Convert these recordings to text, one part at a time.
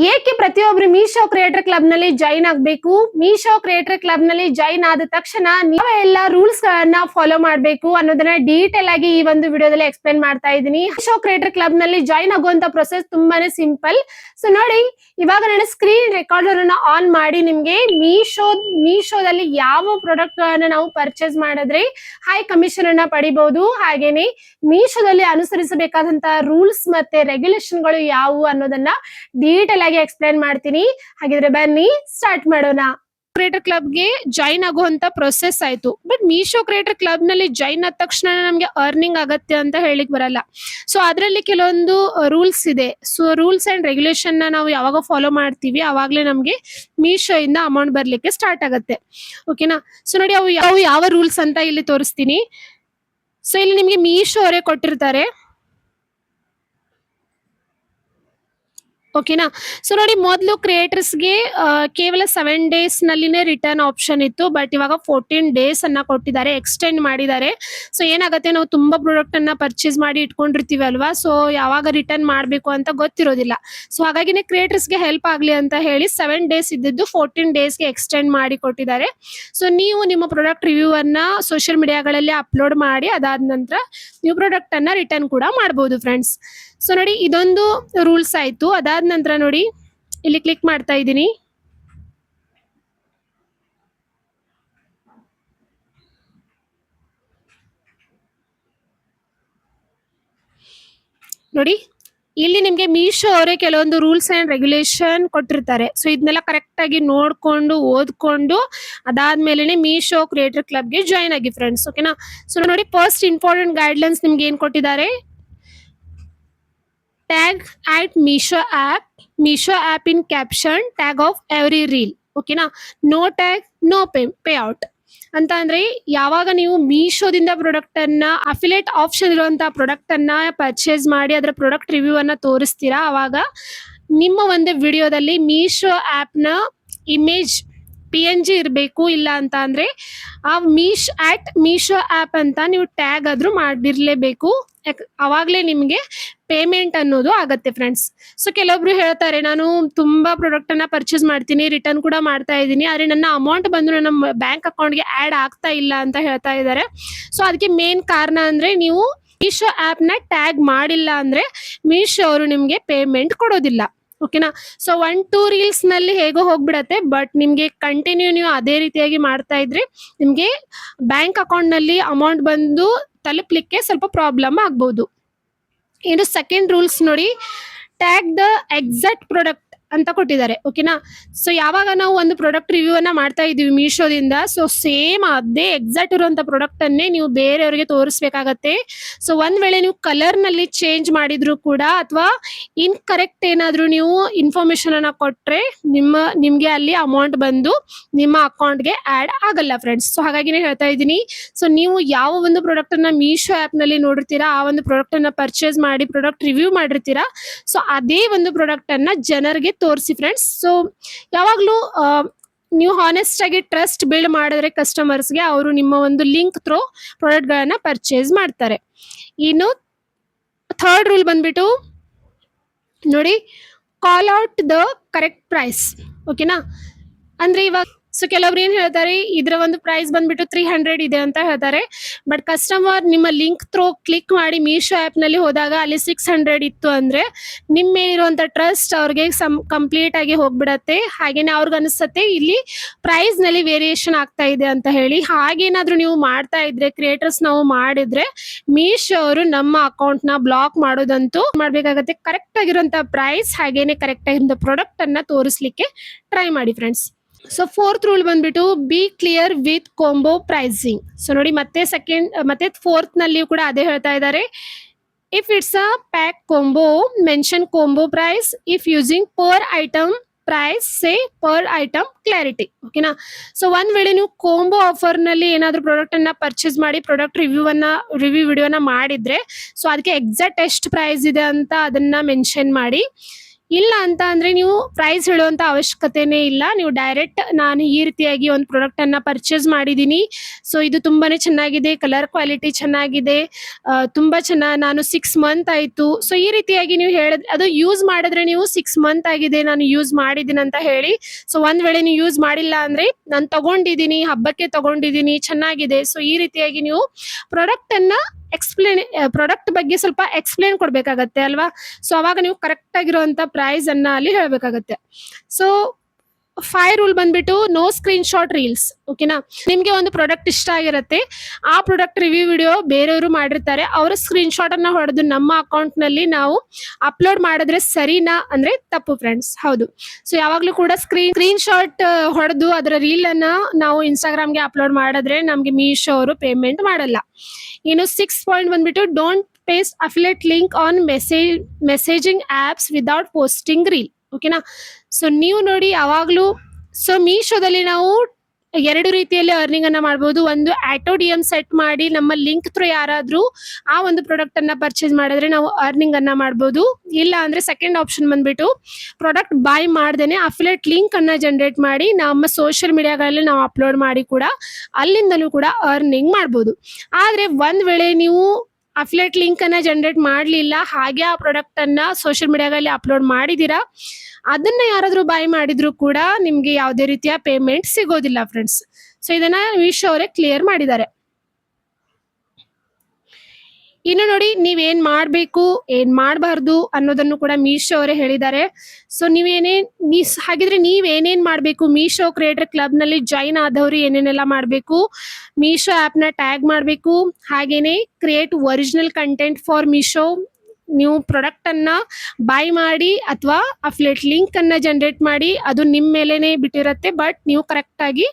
ಏಕೆ ಪ್ರತಿಯೊಬ್ರು Meesho creator club ನಲ್ಲಿ ಜಾಯಿನ್ ಆಗಬೇಕು? ಮೀಶೋ ಕ್ರಿಯೇಟರ್ ಕ್ಲಬ್ ನಲ್ಲಿ ಜಾಯಿನ್ ಆದ ತಕ್ಷಣ ನೀವು ಎಲ್ಲ ರೂಲ್ಸ್ ಗಳನ್ನ ಫಾಲೋ ಮಾಡಬೇಕು ಅನ್ನೋದನ್ನ ಡೀಟೇಲ್ ಆಗಿ ಈ ಒಂದು ವಿಡಿಯೋದಲ್ಲಿ ಎಕ್ಸ್ಪ್ಲೈನ್ ಮಾಡ್ತಾ ಇದ್ದೀನಿ. ಮೀಶೋ ಕ್ರಿಯೇಟರ್ ಕ್ಲಬ್ ನಲ್ಲಿ ಜಾಯಿನ್ ಆಗುವಂತ ಪ್ರೊಸೆಸ್ ತುಂಬಾನೇ ಸಿಂಪಲ್. ಸೊ ನೋಡಿ, ಇವಾಗ ನಾನು ಸ್ಕ್ರೀನ್ ರೆಕಾರ್ಡರ್ ಅನ್ನ ಆನ್ ಮಾಡಿ ನಿಮ್ಗೆ ಮೀಶೋದಲ್ಲಿ ಯಾವ ಪ್ರಾಡಕ್ಟ್ ಗಳನ್ನ ನಾವು ಪರ್ಚೇಸ್ ಮಾಡಿದ್ರೆ ಹೈ ಕಮಿಷನ್ ಅನ್ನ ಪಡಿಬಹುದು, ಹಾಗೇನೆ ಮೀಶೋದಲ್ಲಿ ಅನುಸರಿಸಬೇಕಾದಂತ ರೂಲ್ಸ್ ಮತ್ತೆ ರೆಗ್ಯುಲೇಷನ್ ಗಳು ಯಾವುವು ಅನ್ನೋದನ್ನ ಡೀಟೇಲ್ ಆಗಿ ಎಕ್ಸ್ಪ್ಲೈನ್ ಮಾಡ್ತೀನಿ. ಹಾಗಿದ್ರೆ ಬನ್ನಿ ಸ್ಟಾರ್ಟ್ ಮಾಡೋಣ. ಕ್ರಿಯೇಟರ್ ಕ್ಲಬ್ಗೆ ಜಾಯಿನ್ ಆಗುವಂತ ಪ್ರೊಸೆಸ್ ಆಯ್ತು. ಬಟ್ ಮೀಶೋ ಕ್ರಿಯೇಟರ್ ಕ್ಲಬ್ ನಲ್ಲಿ ಜಾಯಿನ್ ಆದ ತಕ್ಷಣ ನಮ್ಗೆ ಅರ್ನಿಂಗ್ ಆಗತ್ತೆ ಅಂತ ಹೇಳಿಕ್ ಬರಲ್ಲ. ಸೊ ಅದರಲ್ಲಿ ಕೆಲವೊಂದು ರೂಲ್ಸ್ ಇದೆ. ಸೊ ರೂಲ್ಸ್ ಅಂಡ್ ರೆಗ್ಯುಲೇಷನ್ ನಾವು ಯಾವಾಗ ಫಾಲೋ ಮಾಡ್ತೀವಿ ಅವಾಗ್ಲೇ ನಮ್ಗೆ ಮೀಶೋ ಇಂದ ಅಮೌಂಟ್ ಬರ್ಲಿಕ್ಕೆ ಸ್ಟಾರ್ಟ್ ಆಗತ್ತೆ. ಓಕೆನಾ? ಸೊ ನೋಡಿ, ಅವು ಯಾವ ರೂಲ್ಸ್ ಅಂತ ಇಲ್ಲಿ ತೋರಿಸ್ತೀನಿ. ಸೊ ಇಲ್ಲಿ ನಿಮ್ಗೆ ಮೀಶೋ ಅವರೇ ಕೊಟ್ಟಿರ್ತಾರೆ. ಓಕೆನಾ? ಸೊ ನೋಡಿ, ಮೊದಲು ಕ್ರಿಯೇಟರ್ಸ್ಗೆ ಕೇವಲ 7 days ನಲ್ಲಿನೇ ರಿಟರ್ನ್ ಆಪ್ಷನ್ ಇತ್ತು. ಬಟ್ ಇವಾಗ 14 days ಅನ್ನ ಕೊಟ್ಟಿದ್ದಾರೆ, ಎಕ್ಸ್ಟೆಂಡ್ ಮಾಡಿದ್ದಾರೆ. ಸೊ ಏನಾಗುತ್ತೆ, ನಾವು ತುಂಬಾ ಪ್ರಾಡಕ್ಟ್ ಅನ್ನ ಪರ್ಚೇಸ್ ಮಾಡಿ ಇಟ್ಕೊಂಡಿರ್ತೀವಿ ಅಲ್ವಾ, ಸೊ ಯಾವಾಗ ರಿಟರ್ನ್ ಮಾಡಬೇಕು ಅಂತ ಗೊತ್ತಿರೋದಿಲ್ಲ. ಸೊ ಹಾಗಾಗಿನೇ ಕ್ರಿಯೇಟರ್ಸ್ಗೆ ಹೆಲ್ಪ್ ಆಗ್ಲಿ ಅಂತ ಹೇಳಿ 7 days ಇದ್ದಿದ್ದು 14 daysಗೆ ಎಕ್ಸ್ಟೆಂಡ್ ಮಾಡಿ ಕೊಟ್ಟಿದ್ದಾರೆ. ಸೊ ನೀವು ನಿಮ್ಮ ಪ್ರಾಡಕ್ಟ್ ರಿವ್ಯೂ ಅನ್ನ ಸೋಷಿಯಲ್ ಮೀಡಿಯಾಗಳಲ್ಲಿ ಅಪ್ಲೋಡ್ ಮಾಡಿ ಅದಾದ ನಂತರ ನೀವು ಪ್ರಾಡಕ್ಟ್ ಅನ್ನ ರಿಟರ್ನ್ ಕೂಡ ಮಾಡಬಹುದು ಫ್ರೆಂಡ್ಸ್. ಸೊ ನೋಡಿ, ಇದೊಂದು ರೂಲ್ಸ್ ಆಯ್ತು. ಅದಾದ ನಂತರ ನೋಡಿ, ಇಲ್ಲಿ ಕ್ಲಿಕ್ ಮಾಡ್ತಾ ಇದ್ದೀನಿ. ನೋಡಿ, ಇಲ್ಲಿ ನಿಮ್ಗೆ ಮೀಶೋ ಅವರೇ ಕೆಲವೊಂದು ರೂಲ್ಸ್ ಅಂಡ್ ರೆಗ್ಯುಲೇಷನ್ ಕೊಟ್ಟಿರ್ತಾರೆ. ಸೊ ಇದನ್ನೆಲ್ಲ ಕರೆಕ್ಟ್ ಆಗಿ ನೋಡ್ಕೊಂಡು ಓದ್ಕೊಂಡು ಅದಾದ್ಮೇಲೆ ಮೀಶೋ ಕ್ರಿಯೇಟರ್ ಕ್ಲಬ್ಗೆ ಜಾಯಿನ್ ಆಗಿ ಫ್ರೆಂಡ್ಸ್. ಓಕೆನಾ? ಸೊ ನೋಡಿ, ಫಸ್ಟ್ ಇಂಪಾರ್ಟೆಂಟ್ ಗೈಡ್ಲೈನ್ಸ್ ನಿಮ್ಗೆ ಏನ್ ಕೊಟ್ಟಿದ್ದಾರೆ. Tag at Meesho app in caption, tag of every reel. ಓಕೆನಾ? ನೋ ಟ್ಯಾಗ್ ನೋ ಪೇ-ಔಟ್ ಅಂತ ಅಂದ್ರೆ, ಯಾವಾಗ ನೀವು ಮೀಶೋದಿಂದ ಪ್ರಾಡಕ್ಟ್ ಅನ್ನ ಅಫಿಲಿಯೇಟ್ ಆಪ್ಷನ್ ಇರುವಂತಹ ಪ್ರಾಡಕ್ಟ್ ಅನ್ನ ಪರ್ಚೇಸ್ ಮಾಡಿ ಅದರ ಪ್ರಾಡಕ್ಟ್ ರಿವ್ಯೂ ಅನ್ನ ತೋರಿಸ್ತೀರಾ, ಅವಾಗ ನಿಮ್ಮ ಒಂದು ವಿಡಿಯೋದಲ್ಲಿ ಮೀಶೋ ಆಪ್ ನ ಇಮೇಜ್ PNG ಇರಬೇಕು. ಇಲ್ಲ ಅಂತ ಅಂದ್ರೆ ಆ ಮೀಶೋ ಆಪ್ ಅಂತ ನೀವು ಟ್ಯಾಗ್ ಆದ್ರೂ ಮಾಡಿರ್ಲೇಬೇಕು. ಅವಾಗ್ಲೇ ನಿಮ್ಗೆ ಪೇಮೆಂಟ್ ಅನ್ನೋದು ಆಗತ್ತೆ ಫ್ರೆಂಡ್ಸ್. ಸೊ ಕೆಲವೊಬ್ರು ಹೇಳ್ತಾರೆ, ನಾನು ತುಂಬಾ ಪ್ರಾಡಕ್ಟ್ ಅನ್ನ ಪರ್ಚೇಸ್ ಮಾಡ್ತೀನಿ, ರಿಟರ್ನ್ ಕೂಡ ಮಾಡ್ತಾ ಇದ್ದೀನಿ, ಆದ್ರೆ ನನ್ನ ಅಮೌಂಟ್ ಬಂದು ನನ್ನ ಬ್ಯಾಂಕ್ ಅಕೌಂಟ್ಗೆ ಆಡ್ ಆಗ್ತಾ ಇಲ್ಲ ಅಂತ ಹೇಳ್ತಾ ಇದ್ದಾರೆ. ಸೊ ಅದಕ್ಕೆ ಮೇನ್ ಕಾರಣ ಅಂದ್ರೆ, ನೀವು ಮೀಶೋ ಆಪ್ ನ ಟ್ಯಾಗ್ ಮಾಡಿಲ್ಲ ಅಂದ್ರೆ ಮೀಶೋ ಅವರು ನಿಮ್ಗೆ ಪೇಮೆಂಟ್ ಕೊಡೋದಿಲ್ಲ. ಓಕೆನಾ? ಸೊ 1-2 ರೀಲ್ಸ್ ನಲ್ಲಿ ಹೇಗೋ ಹೋಗ್ಬಿಡತ್ತೆ. ಬಟ್ ನಿಮ್ಗೆ ಕಂಟಿನ್ಯೂ ನೀವು ಅದೇ ರೀತಿಯಾಗಿ ಮಾಡ್ತಾ ಇದ್ರೆ ನಿಮ್ಗೆ ಬ್ಯಾಂಕ್ ಅಕೌಂಟ್ ನಲ್ಲಿ ಅಮೌಂಟ್ ಬಂದು ತಲುಪಲಿಕ್ಕೆ ಸ್ವಲ್ಪ ಪ್ರಾಬ್ಲಮ್ ಆಗ್ಬಹುದು. ಇನ್ನು ಸೆಕೆಂಡ್ ರೂಲ್ಸ್ ನೋಡಿ, ಟ್ಯಾಗ್ ದ ಎಕ್ಸಾಕ್ಟ್ ಪ್ರಾಡಕ್ಟ್ ಅಂತ ಕೊಟ್ಟಿದ್ದಾರೆ. ಓಕೆನಾ? ಸೊ ಯಾವಾಗ ನಾವು ಒಂದು ಪ್ರಾಡಕ್ಟ್ ರಿವ್ಯೂ ಅನ್ನ ಮಾಡ್ತಾ ಇದೀವಿ ಮೀಶೋದಿಂದ, ಸೊ ಸೇಮ್ ಅದೇ ಎಕ್ಸಾಕ್ಟ್ ಇರುವಂತ ಪ್ರಾಡಕ್ಟ್ ಅನ್ನೇ ನೀವು ಬೇರೆಯವರಿಗೆ ತೋರಿಸ್ಬೇಕಾಗತ್ತೆ. ಸೊ ಒಂದ್ ವೇಳೆ ನೀವು ಕಲರ್ ನಲ್ಲಿ ಚೇಂಜ್ ಮಾಡಿದ್ರು ಕೂಡ ಅಥವಾ ಇನ್ಕರೆಕ್ಟ್ ಏನಾದ್ರೂ ನೀವು ಇನ್ಫಾರ್ಮೇಶನ್ ಅನ್ನ ಕೊಟ್ರೆ ನಿಮ್ಗೆ ಅಲ್ಲಿ ಅಮೌಂಟ್ ಬಂದು ನಿಮ್ಮ ಅಕೌಂಟ್ಗೆ ಆಡ್ ಆಗಲ್ಲ ಫ್ರೆಂಡ್ಸ್. ಸೊ ಹಾಗಾಗಿನೇ ಹೇಳ್ತಾ ಇದ್ದೀನಿ. ಸೊ ನೀವು ಯಾವ ಒಂದು ಪ್ರಾಡಕ್ಟ್ ಅನ್ನ ಮೀಶೋ ಆಪ್ ನಲ್ಲಿ ನೋಡಿರ್ತೀರಾ, ಆ ಒಂದು ಪ್ರಾಡಕ್ಟ್ ಅನ್ನ ಪರ್ಚೇಸ್ ಮಾಡಿ ಪ್ರಾಡಕ್ಟ್ ರಿವ್ಯೂ ಮಾಡಿರ್ತೀರಾ, ಸೊ ಅದೇ ಒಂದು ಪ್ರಾಡಕ್ಟ್ ಅನ್ನ ಜನರಿಗೆ ತೋರಿಸಿ ಫ್ರೆಂಡ್ಸ್. ಸೊ ಯಾವಾಗ್ಲೂ ನೀವು ಹಾನೆಸ್ಟ್ ಆಗಿ ಟ್ರಸ್ಟ್ ಬಿಲ್ಡ್ ಮಾಡಿದ್ರೆ ಕಸ್ಟಮರ್ಸ್ಗೆ, ಅವರು ನಿಮ್ಮ ಒಂದು ಲಿಂಕ್ ಥ್ರೂ ಪ್ರಾಡಕ್ಟ್ ಗಳನ್ನ ಪರ್ಚೇಸ್ ಮಾಡ್ತಾರೆ. ಇನ್ನು ಥರ್ಡ್ ರೂಲ್ ಬಂದ್ಬಿಟ್ಟು ನೋಡಿ, ಕಾಲ್ ಔಟ್ ದ ಕರೆಕ್ಟ್ ಪ್ರೈಸ್. ಓಕೆನಾ? ಅಂದ್ರೆ ಇವಾಗ ಸೊ ಕೆಲವ್ರು ಏನ್ ಹೇಳ್ತಾರೆ, ಇದರ ಒಂದು ಪ್ರೈಸ್ ಬಂದ್ಬಿಟ್ಟು 300 ಇದೆ ಅಂತ ಹೇಳ್ತಾರೆ. ಬಟ್ ಕಸ್ಟಮರ್ ನಿಮ್ಮ ಲಿಂಕ್ ಥ್ರೂ ಕ್ಲಿಕ್ ಮಾಡಿ ಮೀಶೋ ಆಪ್ ನಲ್ಲಿ ಹೋದಾಗ ಅಲ್ಲಿ 600 ಇತ್ತು ಅಂದ್ರೆ ನಿಮ್ಮ ಮೇಲಿರುವಂತ ಟ್ರಸ್ಟ್ ಅವ್ರಿಗೆ ಕಂಪ್ಲೀಟ್ ಆಗಿ ಹೋಗ್ಬಿಡತ್ತೆ. ಹಾಗೇನೆ ಅವ್ರಿಗೆ ಅನಿಸುತ್ತೆ ಇಲ್ಲಿ ಪ್ರೈಸ್ ನಲ್ಲಿ ವೇರಿಯೇಷನ್ ಆಗ್ತಾ ಇದೆ ಅಂತ ಹೇಳಿ. ಹಾಗೇನಾದ್ರೂ ನೀವು ಮಾಡ್ತಾ ಇದ್ರೆ, ಕ್ರಿಯೇಟರ್ಸ್ ನಾವು ಮಾಡಿದ್ರೆ ಮೀಶೋ ಅವರು ನಮ್ಮ ಅಕೌಂಟ್ ನ ಬ್ಲಾಕ್ ಮಾಡೋದಂತೂ ಮಾಡ್ಬೇಕಾಗತ್ತೆ. ಕರೆಕ್ಟ್ ಆಗಿರುವಂತ ಪ್ರೈಸ್ ಹಾಗೇನೆ ಕರೆಕ್ಟ್ ಆಗಿರುವಂತ ಪ್ರಾಡಕ್ಟ್ ಅನ್ನ ತೋರಿಸ್ಲಿಕ್ಕೆ ಟ್ರೈ ಮಾಡಿ ಫ್ರೆಂಡ್ಸ್. ಸೊ ಫೋರ್ತ್ ರೂಲ್ ಬಂದ್ಬಿಟ್ಟು be clear with combo pricing. So ನೋಡಿ, ಮತ್ತೆ ಫೋರ್ತ್ ನಲ್ಲಿ ಕೂಡ ಅದೇ ಹೇಳ್ತಾ ಇದ್ದಾರೆ. If it's a pack combo, mention combo price. If using per item price, say per item clarity. ಓಕೆನಾ? ಸೊ ಒಂದ್ ವೇಳೆ ನೀವು ಕಾಂಬೋ ಆಫರ್ ನಲ್ಲಿ ಏನಾದ್ರೂ ಪ್ರಾಡಕ್ಟ್ ಅನ್ನ ಪರ್ಚೇಸ್ ಮಾಡಿ ಪ್ರಾಡಕ್ಟ್ ರಿವ್ಯೂ ವಿಡಿಯೋನ ಮಾಡಿದ್ರೆ, ಸೊ ಅದಕ್ಕೆ ಎಕ್ಸಾಕ್ಟ್ ಎಷ್ಟು ಪ್ರೈಸ್ ಇದೆ ಅಂತ ಅದನ್ನ ಮೆನ್ಷನ್ ಮಾಡಿ. ಇಲ್ಲ ಅಂತ ಅಂದ್ರೆ ನೀವು ಪ್ರೈಸ್ ಹೇಳುವಂತ ಅವಶ್ಯಕತೆನೇ ಇಲ್ಲ. ನೀವು ಡೈರೆಕ್ಟ್ ನಾನು ಈ ರೀತಿಯಾಗಿ ಒಂದು ಪ್ರಾಡಕ್ಟ್ ಅನ್ನ ಪರ್ಚೇಸ್ ಮಾಡಿದೀನಿ. ಸೊ ಇದು ತುಂಬಾನೇ ಚೆನ್ನಾಗಿದೆ, ಕಲರ್ ಕ್ವಾಲಿಟಿ ಚೆನ್ನಾಗಿದೆ, ತುಂಬಾ ನಾನು 6 ಮಂತ್ ಆಯ್ತು. ಸೊ ಈ ರೀತಿಯಾಗಿ ನೀವು ಹೇಳಿದ್ರೆ ಅದು ಯೂಸ್ ಮಾಡಿದ್ರೆ ನೀವು 6 ಮಂತ್ ಆಗಿದೆ ನಾನು ಯೂಸ್ ಮಾಡಿದ್ದೀನಿ ಅಂತ ಹೇಳಿ. ಸೊ ಒಂದ್ ವೇಳೆ ನೀವು ಯೂಸ್ ಮಾಡಿಲ್ಲ ಅಂದ್ರೆ ನಾನು ತಗೊಂಡಿದ್ದೀನಿ, ಹಬ್ಬಕ್ಕೆ ತಗೊಂಡಿದ್ದೀನಿ, ಚೆನ್ನಾಗಿದೆ. ಸೊ ಈ ರೀತಿಯಾಗಿ ನೀವು ಪ್ರಾಡಕ್ಟ್ ಅನ್ನ ಪ್ರಾಡಕ್ಟ್ ಬಗ್ಗೆ ಸ್ವಲ್ಪ ಎಕ್ಸ್ಪ್ಲೇನ್ ಕೊಡ್ಬೇಕಾಗತ್ತೆ ಅಲ್ವಾ. ಸೊ ಅವಾಗ ನೀವು ಕರೆಕ್ಟ್ ಆಗಿರುವಂತ ಪ್ರೈಸ್ ಅನ್ನ ಅಲ್ಲಿ ಹೇಳ್ಬೇಕಾಗತ್ತೆ. ಸೊ 5 ರೂಲ್ ಬಂದ್ಬಿಟ್ಟು ನೋ ಸ್ಕ್ರೀನ್ ಶಾಟ್ ರೀಲ್ಸ್. ಓಕೆನಾ, ನಿಮ್ಗೆ ಒಂದು ಪ್ರಾಡಕ್ಟ್ ಇಷ್ಟ ಆಗಿರುತ್ತೆ, ಆ ಪ್ರಾಡಕ್ಟ್ ರಿವ್ಯೂ ವಿಡಿಯೋ ಬೇರೆಯವರು ಮಾಡಿರ್ತಾರೆ, ಅವರ ಸ್ಕ್ರೀನ್ ಶಾಟ್ ಅನ್ನ ಹೊಡೆದು ನಮ್ಮ ಅಕೌಂಟ್ ನಲ್ಲಿ ನಾವು ಅಪ್ಲೋಡ್ ಮಾಡಿದ್ರೆ ಸರಿನಾ ಅಂದ್ರೆ ತಪ್ಪು ಫ್ರೆಂಡ್ಸ್. ಹೌದು. ಸೊ ಯಾವಾಗ್ಲೂ ಕೂಡ ಸ್ಕ್ರೀನ್ ಶಾಟ್ ಹೊಡೆದು ಅದರ ರೀಲ್ ಅನ್ನ ನಾವು ಇನ್ಸ್ಟಾಗ್ರಾಮ್ಗೆ ಅಪ್ಲೋಡ್ ಮಾಡಿದ್ರೆ ನಮ್ಗೆ ಮೀಶೋ ಅವರು ಪೇಮೆಂಟ್ ಮಾಡಲ್ಲ. ಇನ್ನು 6 ಪಾಯಿಂಟ್ ಬಂದ್ಬಿಟ್ಟು don't paste affiliate link on messaging apps without posting reel. ಓಕೆನಾ, ಸೊ ನೀವು ನೋಡಿ ಯಾವಾಗ್ಲೂ ಸೊ ಮೀಶೋದಲ್ಲಿ ನಾವು 2 ರೀತಿಯಲ್ಲಿ ಅರ್ನಿಂಗ್ ಅನ್ನ ಮಾಡಬಹುದು. ಒಂದು ಆಟೋ ಡಿಎಂ ಸೆಟ್ ಮಾಡಿ ನಮ್ಮ ಲಿಂಕ್ ಥ್ರೂ ಯಾರಾದ್ರೂ ಆ ಒಂದು ಪ್ರಾಡಕ್ಟ್ ಅನ್ನ ಪರ್ಚೇಸ್ ಮಾಡಿದ್ರೆ ನಾವು ಅರ್ನಿಂಗ್ ಅನ್ನ ಮಾಡಬಹುದು. ಇಲ್ಲ ಅಂದ್ರೆ ಸೆಕೆಂಡ್ ಆಪ್ಷನ್ ಬಂದ್ಬಿಟ್ಟು ಪ್ರಾಡಕ್ಟ್ ಬೈ ಮಾಡ್ದೇನೆ ಅಫಿಲಿಯೇಟ್ ಲಿಂಕ್ ಅನ್ನ ಜನರೇಟ್ ಮಾಡಿ ನಮ್ಮ ಸೋಷಿಯಲ್ ಮೀಡಿಯಾಗಳಲ್ಲಿ ನಾವು ಅಪ್ಲೋಡ್ ಮಾಡಿ ಕೂಡ ಅಲ್ಲಿಂದಲೂ ಕೂಡ ಅರ್ನಿಂಗ್ ಮಾಡಬಹುದು. ಆದ್ರೆ ಒಂದ್ ವೇಳೆ ನೀವು ಅಫಿಲಿಯೇಟ್ ಲಿಂಕ್ ಅನ್ನ ಜನರೇಟ್ ಮಾಡಲಿಲ್ಲ, ಹಾಗೆ ಆ ಪ್ರಾಡಕ್ಟ್ ಅನ್ನ ಸೋಷಿಯಲ್ ಮೀಡಿಯಾದಲ್ಲಿ ಅಪ್ಲೋಡ್ ಮಾಡಿದೀರಾ, ಅದನ್ನ ಯಾರಾದ್ರೂ ಬೈ ಮಾಡಿದ್ರು ಕೂಡ ನಿಮ್ಗೆ ಯಾವುದೇ ರೀತಿಯ ಪೇಮೆಂಟ್ ಸಿಗೋದಿಲ್ಲ ಫ್ರೆಂಡ್ಸ್. ಸೊ ಇದನ್ನ ಮೀಶೋ ಅವರೇ ಕ್ಲಿಯರ್ ಮಾಡಿದ್ದಾರೆ. ಇನ್ನು ನೋಡಿ ನೀವೇನ್ ಮಾಡ್ಬೇಕು ಏನ್ ಮಾಡಬಾರ್ದು ಅನ್ನೋದನ್ನು ಕೂಡ ಮೀಶೋ ಅವರೇ ಹೇಳಿದ್ದಾರೆ. ಸೊ ಹಾಗಿದ್ರೆ ನೀವೇನೇನ್ ಮಾಡ್ಬೇಕು, ಮೀಶೋ ಕ್ರಿಯೇಟರ್ ಕ್ಲಬ್ ನಲ್ಲಿ ಜಾಯಿನ್ ಆದವರು ಏನೇನೆಲ್ಲ ಮಾಡ್ಬೇಕು, ಮೀಶೋ ಆಪ್ ನ ಟ್ಯಾಗ್ ಮಾಡ್ಬೇಕು, ಹಾಗೇನೆ create original content for Meesho, ನೀವು ಪ್ರಾಡಕ್ಟ್ ಅನ್ನ ಬೈ ಮಾಡಿ ಅಥವಾ ಅಫಿಲಿಯೇಟ್ ಲಿಂಕ್ ಅನ್ನ ಜನರೇಟ್ ಮಾಡಿ, ಅದು ನಿಮ್ ಮೇಲೆನೆ ಬಿಟ್ಟಿರತ್ತೆ, ಬಟ್ ನೀವು ಕರೆಕ್ಟ್ ಆಗಿ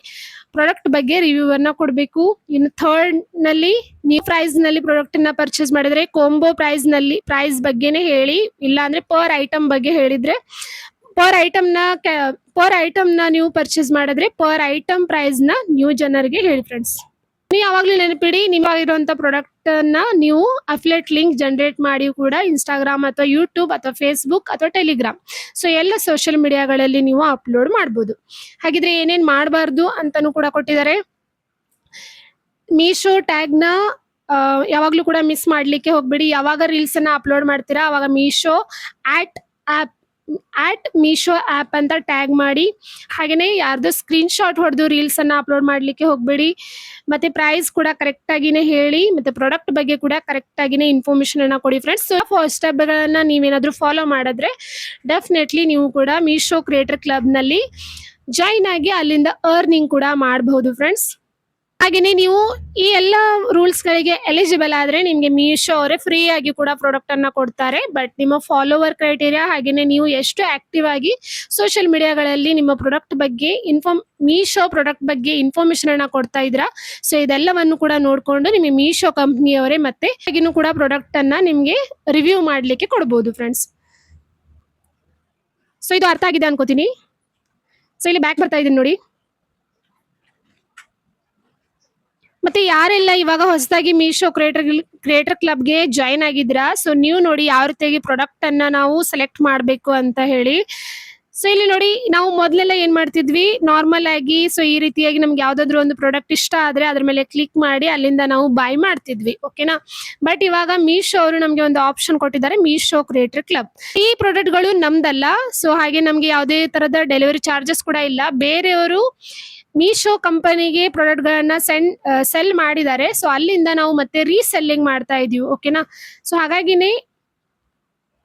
ಪ್ರಾಡಕ್ಟ್ ಬಗ್ಗೆ ರಿವ್ಯೂ ಅನ್ನ ಕೊಡಬೇಕು. ಇನ್ನು ಥರ್ಡ್ ನಲ್ಲಿ ನೀವು ಪ್ರೈಸ್ ನಲ್ಲಿ ಪ್ರಾಡಕ್ಟ್ ಅನ್ನ ಪರ್ಚೇಸ್ ಮಾಡಿದ್ರೆ ಕಾಂಬೋ ಪ್ರೈಸ್ ಬಗ್ಗೆನೇ ಹೇಳಿ, ಇಲ್ಲ ಅಂದ್ರೆ ಪರ್ ಐಟಮ್ ಬಗ್ಗೆ ಹೇಳಿದ್ರೆ ಪರ್ ಐಟಮ್ ನ ನೀವು ಪರ್ಚೇಸ್ ಮಾಡಿದ್ರೆ ಪರ್ ಐಟಮ್ ಪ್ರೈಸ್ ನ ನೀವು ಜನರಿಗೆ ಹೇಳಿ ಫ್ರೆಂಡ್ಸ್. ನೀವು ಯಾವಾಗ್ಲೂ ನೆನಪಿಡಿ, ನಿಮಗಿರುವಂತ ಪ್ರಾಡಕ್ಟ್ ಅನ್ನ ನೀವು ಅಫಿಲಿಯೇಟ್ ಲಿಂಕ್ ಜನರೇಟ್ ಮಾಡಿ ಕೂಡ ಇನ್ಸ್ಟಾಗ್ರಾಮ್ ಅಥವಾ ಯೂಟ್ಯೂಬ್ ಅಥವಾ ಫೇಸ್ಬುಕ್ ಅಥವಾ ಟೆಲಿಗ್ರಾಮ್, ಸೊ ಎಲ್ಲ ಸೋಷಿಯಲ್ ಮೀಡಿಯಾಗಳಲ್ಲಿ ನೀವು ಅಪ್ಲೋಡ್ ಮಾಡಬಹುದು. ಹಾಗಿದ್ರೆ ಏನೇನ್ ಮಾಡಬಾರ್ದು ಅಂತಾನು ಕೂಡ ಕೊಟ್ಟಿದ್ದಾರೆ. ಮೀಶೋ ಟ್ಯಾಗ್ ನ ಯಾವಾಗ್ಲೂ ಕೂಡ ಮಿಸ್ ಮಾಡ್ಲಿಕ್ಕೆ ಹೋಗ್ಬೇಡಿ. ಯಾವಾಗ ರೀಲ್ಸ್ ಅನ್ನ ಅಪ್ಲೋಡ್ ಮಾಡ್ತೀರಾ ಅವಾಗ ಮೀಶೋ ಆಟ್ ಮೀಶೋ ಆಪ್ ಅಂತ ಟ್ಯಾಗ್ ಮಾಡಿ. ಹಾಗೇನೆ ಯಾರ್ದು ಸ್ಕ್ರೀನ್ ಶಾಟ್ ಹೊಡೆದು ರೀಲ್ಸ್ ಅನ್ನ ಅಪ್ಲೋಡ್ ಮಾಡ್ಲಿಕ್ಕೆ ಹೋಗ್ಬೇಡಿ. ಮತ್ತೆ ಪ್ರೈಸ್ ಕೂಡ ಕರೆಕ್ಟ್ ಆಗಿನೇ ಹೇಳಿ, ಮತ್ತೆ ಪ್ರಾಡಕ್ಟ್ ಬಗ್ಗೆ ಕೂಡ ಕರೆಕ್ಟ್ ಆಗಿನೇ ಇನ್ಫಾರ್ಮೇಶನ್ ಅನ್ನ ಕೊಡಿ ಫ್ರೆಂಡ್ಸ್. ಸೊ ಸ್ಟೆಪ್ ಗಳನ್ನ ನೀವೇನಾದ್ರೂ ಫಾಲೋ ಮಾಡಿದ್ರೆ ಡೆಫಿನೆಟ್ಲಿ ನೀವು ಕೂಡ ಮೀಶೋ ಕ್ರಿಯೇಟರ್ ಕ್ಲಬ್ ನಲ್ಲಿ ಜಾಯಿನ್ ಆಗಿ ಅಲ್ಲಿಂದ ಅರ್ನಿಂಗ್ ಕೂಡ ಮಾಡಬಹುದು ಫ್ರೆಂಡ್ಸ್. ಹಾಗೇನೆ ನೀವು ಈ ಎಲ್ಲ ರೂಲ್ಸ್ ಗಳಿಗೆ ಎಲಿಜಿಬಲ್ ಆದ್ರೆ ನಿಮ್ಗೆ ಮೀಶೋ ಅವರೇ ಫ್ರೀ ಆಗಿ ಕೂಡ ಪ್ರಾಡಕ್ಟ್ ಅನ್ನ ಕೊಡ್ತಾರೆ. ಬಟ್ ನಿಮ್ಮ ಫಾಲೋವರ್ ಕ್ರೈಟೇರಿಯಾ ಹಾಗೇನೆ ನೀವು ಎಷ್ಟು ಆಕ್ಟಿವ್ ಆಗಿ ಸೋಷಿಯಲ್ ಮೀಡಿಯಾಗಳಲ್ಲಿ ನಿಮ್ಮ ಪ್ರಾಡಕ್ಟ್ ಬಗ್ಗೆ ಮೀಶೋ ಪ್ರಾಡಕ್ಟ್ ಬಗ್ಗೆ ಇನ್ಫಾರ್ಮೇಶನ್ ಅನ್ನ ಕೊಡ್ತಾ ಇದ್ರಾ, ಸೊ ಇದೆಲ್ಲವನ್ನು ಕೂಡ ನೋಡ್ಕೊಂಡು ನಿಮಗೆ ಮೀಶೋ ಕಂಪ್ನಿಯವರೇ ಮತ್ತೆ ಹಾಗೇನು ಕೂಡ ಪ್ರಾಡಕ್ಟ್ ಅನ್ನ ನಿಮ್ಗೆ ರಿವ್ಯೂ ಮಾಡ್ಲಿಕ್ಕೆ ಕೊಡಬಹುದು ಫ್ರೆಂಡ್ಸ್. ಸೊ ಇದು ಅರ್ಥ ಆಗಿದೆ ಅನ್ಕೋತೀನಿ. ಸೊ ಇಲ್ಲಿ ಬ್ಯಾಕ್ ಬರ್ತಾ ಇದೀನಿ ನೋಡಿ. ಮತ್ತೆ ಯಾರೆಲ್ಲ ಇವಾಗ ಹೊಸದಾಗಿ ಮೀಶೋ ಕ್ರಿಯೇಟರ್ ಕ್ಲಬ್ಗೆ ಜಾಯಿನ್ ಆಗಿದ್ರಾ, ಸೊ ನೀವು ನೋಡಿ ಯಾವ ರೀತಿಯಾಗಿ ಪ್ರಾಡಕ್ಟ್ ಅನ್ನ ನಾವು ಸೆಲೆಕ್ಟ್ ಮಾಡಬೇಕು ಅಂತ ಹೇಳಿ. ಸೊ ಇಲ್ಲಿ ನೋಡಿ ನಾವು ಮೊದಲೆಲ್ಲ ಏನ್ ಮಾಡ್ತಿದ್ವಿ, ನಾರ್ಮಲ್ ಆಗಿ ಸೊ ಈ ರೀತಿಯಾಗಿ ನಮ್ಗೆ ಯಾವ್ದಾದ್ರು ಒಂದು ಪ್ರಾಡಕ್ಟ್ ಇಷ್ಟ ಆದ್ರೆ ಅದ್ರ ಮೇಲೆ ಕ್ಲಿಕ್ ಮಾಡಿ ಅಲ್ಲಿಂದ ನಾವು ಬೈ ಮಾಡ್ತಿದ್ವಿ. ಓಕೆನಾ, ಬಟ್ ಇವಾಗ ಮೀಶೋ ಅವರು ನಮ್ಗೆ ಒಂದು ಆಪ್ಷನ್ ಕೊಟ್ಟಿದ್ದಾರೆ, ಮೀಶೋ ಕ್ರಿಯೇಟರ್ ಕ್ಲಬ್. ಈ ಪ್ರಾಡಕ್ಟ್ ಗಳು ನಮ್ದಲ್ಲ, ಸೊ ಹಾಗೆ ನಮ್ಗೆ ಯಾವುದೇ ತರದ ಡೆಲಿವರಿ ಚಾರ್ಜಸ್ ಕೂಡ ಇಲ್ಲ. ಬೇರೆಯವರು ಮೀಶೋ ಕಂಪನಿಗೆ ಪ್ರಾಡಕ್ಟ್ ಗಳನ್ನ ಸೆಲ್ ಮಾಡಿದ್ದಾರೆ, ಸೊ ಅಲ್ಲಿಂದ ನಾವು ಮತ್ತೆ ರೀಸೆಲ್ಲಿಂಗ್ ಮಾಡ್ತಾ ಇದೀವಿ. ಓಕೆನಾ, ಸೊ ಹಾಗಾಗಿನೇ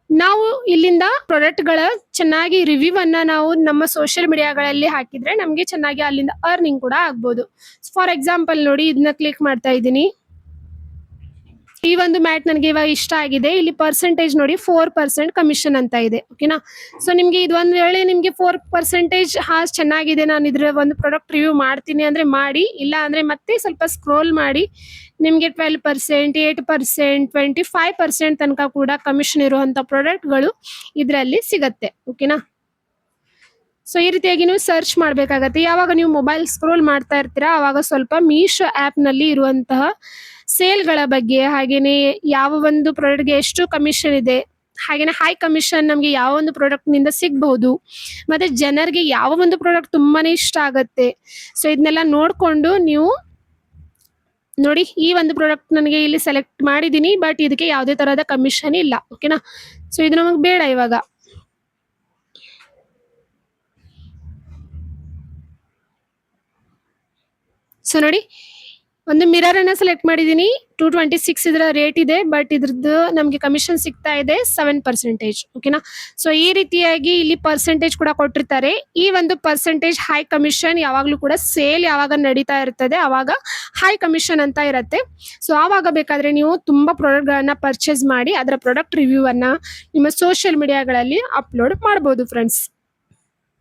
ನಾವು ಇಲ್ಲಿಂದ ಪ್ರಾಡಕ್ಟ್ ಗಳ ಚೆನ್ನಾಗಿ ರಿವ್ಯೂ ಅನ್ನ ನಾವು ನಮ್ಮ ಸೋಷಿಯಲ್ ಮೀಡಿಯಾಗಳಲ್ಲಿ ಹಾಕಿದ್ರೆ ನಮ್ಗೆ ಚೆನ್ನಾಗಿ ಅಲ್ಲಿಂದ ಅರ್ನಿಂಗ್ ಕೂಡ ಆಗ್ಬೋದು. ಫಾರ್ ಎಕ್ಸಾಂಪಲ್ ನೋಡಿ, ಇದನ್ನ ಕ್ಲಿಕ್ ಮಾಡ್ತಾ ಇದ್ದೀನಿ. ಈ ಒಂದು ಮ್ಯಾಟ್ ನನಗೆ ಇವಾಗ ಇಷ್ಟ ಆಗಿದೆ. ಇಲ್ಲಿ ಪರ್ಸೆಂಟೇಜ್ ನೋಡಿ 4% ಕಮಿಷನ್ ಅಂತ ಇದೆ. ಓಕೆನಾ, ಸೊ ನಿಮ್ಗೆ ಇದು ಒಂದ್ ವೇಳೆ ನಿಮ್ಗೆ 4% ಚೆನ್ನಾಗಿದೆ, ನಾನು ಇದ್ರ ಒಂದು ಪ್ರಾಡಕ್ಟ್ ರಿವ್ಯೂ ಮಾಡ್ತೀನಿ ಅಂದ್ರೆ ಮಾಡಿ, ಇಲ್ಲ ಅಂದ್ರೆ ಮತ್ತೆ ಸ್ವಲ್ಪ ಸ್ಕ್ರೋಲ್ ಮಾಡಿ ನಿಮ್ಗೆ 12%, 8%, 25% ತನಕ ಕೂಡ ಕಮಿಷನ್ ಇರುವಂತ ಪ್ರಾಡಕ್ಟ್ಗಳು ಇದರಲ್ಲಿ ಸಿಗತ್ತೆ. ಓಕೆನಾ, ಸೊ ಈ ರೀತಿಯಾಗಿ ನೀವು ಸರ್ಚ್ ಮಾಡ್ಬೇಕಾಗತ್ತೆ. ಯಾವಾಗ ನೀವು ಮೊಬೈಲ್ ಸ್ಕ್ರೋಲ್ ಮಾಡ್ತಾ ಇರ್ತೀರಾ ಅವಾಗ ಸ್ವಲ್ಪ ಮೀಶೋ ಆಪ್ ನಲ್ಲಿ ಇರುವಂತಹ ಸೇಲ್ಗಳ ಬಗ್ಗೆ, ಹಾಗೇನೆ ಯಾವ ಒಂದು ಪ್ರಾಡಕ್ಟ್ಗೆ ಎಷ್ಟು ಕಮಿಷನ್ ಇದೆ, ಹಾಗೇನೆ ಹೈ ಕಮಿಷನ್ ನಮಗೆ ಯಾವ ಒಂದು ಪ್ರಾಡಕ್ಟ್ ನಿಂದ ಸಿಗಬಹುದು, ಮತ್ತೆ ಜನರಿಗೆ ಯಾವ ಒಂದು ಪ್ರಾಡಕ್ಟ್ ತುಂಬಾನೇ ಇಷ್ಟ ಆಗುತ್ತೆ. ಸೊ ಇದನ್ನೆಲ್ಲ ನೋಡ್ಕೊಂಡು ನೀವು ನೋಡಿ, ಈ ಒಂದು ಪ್ರಾಡಕ್ಟ್ ನನಗೆ ಇಲ್ಲಿ ಸೆಲೆಕ್ಟ್ ಮಾಡಿದೀನಿ, ಬಟ್ ಇದಕ್ಕೆ ಯಾವುದೇ ತರಹದ ಕಮಿಷನ್ ಇಲ್ಲ. ಓಕೆನಾ, ಸೊ ಇದು ನಮಗೆ ಬೇಡ ಇವಾಗ. ಸೊ ನೋಡಿ, ಒಂದು ಮಿರರ್ ಅನ್ನ ಸೆಲೆಕ್ಟ್ ಮಾಡಿದೀನಿ. 226 ಇದರ ರೇಟ್ ಇದೆ, ಬಟ್ ಇದ್ರದ್ದು ನಮಗೆ ಕಮಿಷನ್ ಸಿಗ್ತಾ ಇದೆ 7%. ಓಕೆನಾ, ಸೊ ಈ ರೀತಿಯಾಗಿ ಇಲ್ಲಿ ಪರ್ಸೆಂಟೇಜ್ ಕೂಡ ಕೊಟ್ಟಿರ್ತಾರೆ. ಈ ಒಂದು ಪರ್ಸೆಂಟೇಜ್ ಹೈ ಕಮಿಷನ್ ಯಾವಾಗ್ಲೂ ಕೂಡ ಸೇಲ್ ಯಾವಾಗ ನಡೀತಾ ಇರ್ತದೆ ಅವಾಗ ಹೈ ಕಮಿಷನ್ ಅಂತ ಇರುತ್ತೆ. ಸೊ ಆವಾಗ ಬೇಕಾದ್ರೆ ನೀವು ತುಂಬಾ ಪ್ರಾಡಕ್ಟ್ ಗಳನ್ನ ಪರ್ಚೇಸ್ ಮಾಡಿ ಅದರ ಪ್ರಾಡಕ್ಟ್ ರಿವ್ಯೂ ಅನ್ನ ನಿಮ್ಮ ಸೋಷಿಯಲ್ ಮೀಡಿಯಾಗಳಲ್ಲಿ ಅಪ್ಲೋಡ್ ಮಾಡಬಹುದು ಫ್ರೆಂಡ್ಸ್.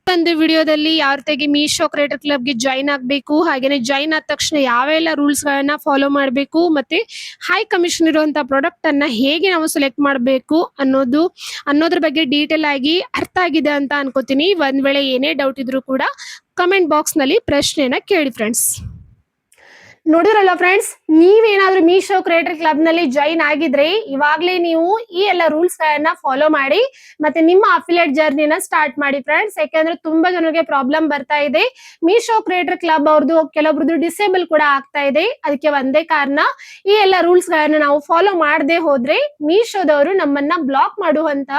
ಒಂದು ವಿಡಿಯೋದಲ್ಲಿ ಯಾವ ರೀತಿಯಾಗಿ ಮೀಶೋ ಕ್ರಿಯೇಟರ್ ಕ್ಲಬ್ ಗೆ ಜಾಯಿನ್ ಆಗಬೇಕು, ಹಾಗೇನೆ ಜಾಯಿನ್ ಆದ ತಕ್ಷಣ ಯಾವೆಲ್ಲ ರೂಲ್ಸ್ ಗಳನ್ನ ಫಾಲೋ ಮಾಡಬೇಕು, ಮತ್ತೆ ಹೈ ಕಮಿಷನ್ ಇರುವಂತಹ ಪ್ರಾಡಕ್ಟ್ ಅನ್ನ ಹೇಗೆ ನಾವು ಸೆಲೆಕ್ಟ್ ಮಾಡಬೇಕು ಅನ್ನೋದ್ರ ಬಗ್ಗೆ ಡೀಟೇಲ್ ಆಗಿ ಅರ್ಥ ಆಗಿದೆ ಅಂತ ಅನ್ಕೋತೀನಿ. ಒಂದ್ ವೇಳೆ ಏನೇ ಡೌಟ್ ಇದ್ರೂ ಕೂಡ ಕಮೆಂಟ್ ಬಾಕ್ಸ್ ನಲ್ಲಿ ಪ್ರಶ್ನೆಯನ್ನ ಕೇಳಿ ಫ್ರೆಂಡ್ಸ್. ನೋಡಿದ್ರಲ್ಲ ಫ್ರೆಂಡ್ಸ್, ನೀವೇನಾದ್ರೂ ಮೀಶೋ ಕ್ರಿಯೇಟರ್ ಕ್ಲಬ್ ನಲ್ಲಿ ಜಾಯಿನ್ ಆಗಿದ್ರೆ ಇವಾಗ್ಲೇ ನೀವು ಈ ಎಲ್ಲ ರೂಲ್ಸ್ ಗಳನ್ನ ಫಾಲೋ ಮಾಡಿ ಮತ್ತೆ ನಿಮ್ಮ ಅಫಿಲಿಯೇಟ್ ಜರ್ನಿನ ಸ್ಟಾರ್ಟ್ ಮಾಡಿ ಫ್ರೆಂಡ್ಸ್. ಯಾಕಂದ್ರೆ ತುಂಬಾ ಜನರಿಗೆ ಪ್ರಾಬ್ಲಮ್ ಬರ್ತಾ ಇದೆ. ಮೀಶೋ ಕ್ರಿಯೇಟರ್ ಕ್ಲಬ್ ಅವ್ರದ್ದು ಕೆಲವೊಬ್ರದ್ದು ಡಿಸೇಬಲ್ ಕೂಡ ಆಗ್ತಾ ಇದೆ. ಅದಕ್ಕೆ ಒಂದೇ ಕಾರಣ, ಈ ಎಲ್ಲ ರೂಲ್ಸ್ ಗಳನ್ನ ನಾವು ಫಾಲೋ ಮಾಡದೆ ಹೋದ್ರೆ ಮೀಶೋದವರು ನಮ್ಮನ್ನ ಬ್ಲಾಕ್ ಮಾಡುವಂತ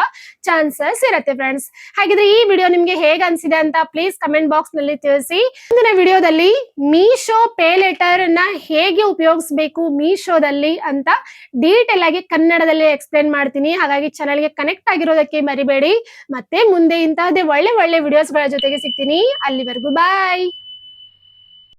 ಚಾನ್ಸಸ್ ಇರತ್ತೆ ಫ್ರೆಂಡ್ಸ್. ಹಾಗಿದ್ರೆ ಈ ವಿಡಿಯೋ ನಿಮ್ಗೆ ಹೇಗೆ ಅನ್ಸಿದೆ ಅಂತ ಪ್ಲೀಸ್ ಕಮೆಂಟ್ ಬಾಕ್ಸ್ ನಲ್ಲಿ ತಿಳಿಸಿ. ಮುಂದಿನ ವಿಡಿಯೋದಲ್ಲಿ ಮೀಶೋ ಪೇ ಲೆಟರ್ ಹೇಗೆ ಉಪಯೋಗಿಸಬೇಕು ಮೀಶೋದಲ್ಲಿ ಅಂತ ಡೀಟೇಲ್ ಆಗಿ ಕನ್ನಡದಲ್ಲಿ ಎಕ್ಸ್ಪ್ಲೇನ್ ಮಾಡ್ತೀನಿ. ಹಾಗಾಗಿ ಚಾನೆಲ್ಗೆ ಕನೆಕ್ಟ್ ಆಗಿರೋದಕ್ಕೆ ಮರಿಬೇಡಿ. ಮತ್ತೆ ಮುಂದೆ ಇಂತಹದೇ ಒಳ್ಳೆ ವಿಡಿಯೋಸ್ ಗಳ ಜೊತೆಗೆ ಸಿಗ್ತೀನಿ. ಅಲ್ಲಿವರೆಗೂ ಬಾಯ್.